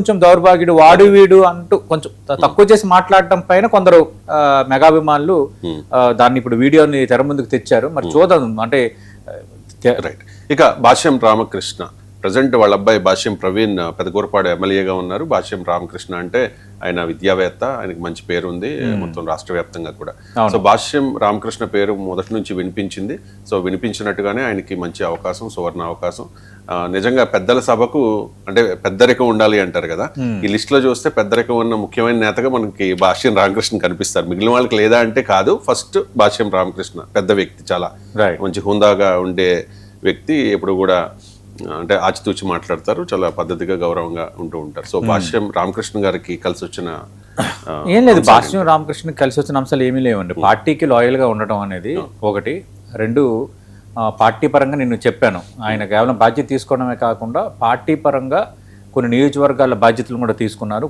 కొంచెం దౌర్భాగ్యుడు వాడు వీడు అంటూ కొంచెం తక్కువ చేసి మాట్లాడటం పైన కొందరు మెగాభిమానులు దాన్ని ఇప్పుడు వీడియోని తెర ముందుకు తెచ్చారు. మరి చూద్దాం అంటే రైట్. ఇక భాష్యం రామకృష్ణ ప్రజెంట్ వాళ్ళ అబ్బాయి భాష్యం ప్రవీణ్ పెదకూరపాడు ఎమ్మెల్యేగా ఉన్నారు. భాష్యం రామకృష్ణ అంటే ఆయన విద్యావేత్త, ఆయనకి మంచి పేరు ఉంది మొత్తం రాష్ట్ర వ్యాప్తంగా కూడా. సో భాష్యం రామకృష్ణ పేరు మొదటి నుంచి వినిపించింది. సో వినిపించినట్టుగానే ఆయనకి మంచి అవకాశం, సువర్ణ అవకాశం. నిజంగా పెద్దల సభకు అంటే పెద్దరికం ఉండాలి అంటారు కదా, ఈ లిస్ట్ లో చూస్తే పెద్దరికం ఉన్న ముఖ్యమైన నేతగా మనకి భాష్యం రామకృష్ణ కనిపిస్తారు. మిగిలిన వాళ్ళకి లేదా అంటే కాదు, ఫస్ట్ భాష్యం రామకృష్ణ పెద్ద వ్యక్తి, చాలా మంచి హుందాగా ఉండే వ్యక్తి, ఎప్పుడు కూడా అంటే ఆచితూచి మాట్లాడతారు, చాలా పద్ధతిగా గౌరవంగా ఉంటూ ఉంటారు. సో భాష్యం రామకృష్ణ గారికి కలిసి వచ్చిన ఏం లేదు, భాష్యం రామకృష్ణకి కలిసి వచ్చిన అంశాలు ఏమీ లేవండి. పార్టీకి లాయల్ గా ఉండటం అనేది ఒకటి. రెండు, పార్టీ పరంగా నేను చెప్పాను, ఆయన కేవలం బాధ్యత తీసుకోవడమే కాకుండా పార్టీ పరంగా కొన్ని నియోజకవర్గాల బాధ్యతలు కూడా తీసుకున్నారు.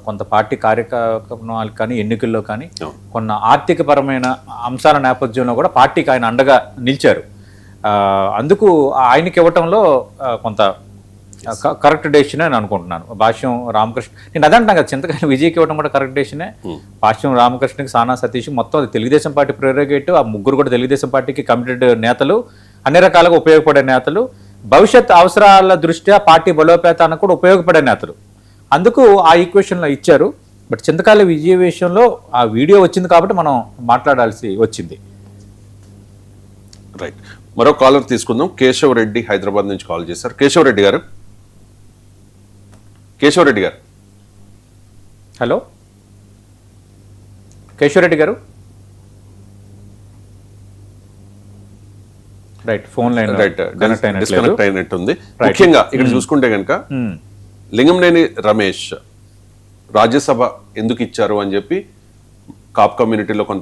కొంత పార్టీ కార్యక్రమాలు కానీ ఎన్నికల్లో కానీ కొన్ని ఆర్థిక పరమైన అంశాల నేపథ్యంలో కూడా పార్టీకి ఆయన అండగా నిలిచారు. అందుకు ఆయనకి ఇవ్వటంలో కొంత కరెక్ట్ డెసిషన్ అని అనుకుంటున్నాను. భాష్యం రామకృష్ణ నేను అదంటాను కదా, చింతకాయల విజయ్కి ఇవ్వడం కూడా కరెక్ట్ డెసిషనే. భాష్యం రామకృష్ణకి, సానా సతీష్ మొత్తం అది తెలుగుదేశం పార్టీ ప్రెరోగేటివ్. ఆ ముగ్గురు కూడా తెలుగుదేశం పార్టీకి కమిటెడ్ నేతలు, అన్ని రకాలుగా ఉపయోగపడే నేతలు, భవిష్యత్ అవసరాల దృష్ట్యా పార్టీ బలోపేతానికి కూడా ఉపయోగపడే నేతలు. అందుకు ఆ ఈక్వేషన్లో ఇచ్చారు. బట్ చింతకాయల విజయ విషయంలో ఆ వీడియో వచ్చింది కాబట్టి మనం మాట్లాడాల్సి వచ్చింది. రైట్. మరో కాలర్ తీసుకుందాం. కేశవ్ రెడ్డి హైదరాబాద్ నుంచి కాల్ చేశారు. కేశవ్ రెడ్డి గారు, కేశవ్ రెడ్డి గారు. హలో కేశవ్ రెడ్డి గారు. రైట్, ఫోన్ లైన్ డిస్కనెక్ట్ అయినట్టుంది. ముఖ్యంగా ఇక్కడ చూసుకుంటే కనుక లింగంనేని రమేష్ రాజ్యసభ ఎందుకు ఇచ్చారు అని చెప్పి కాప్ కమ్యూనిటీలో కొంత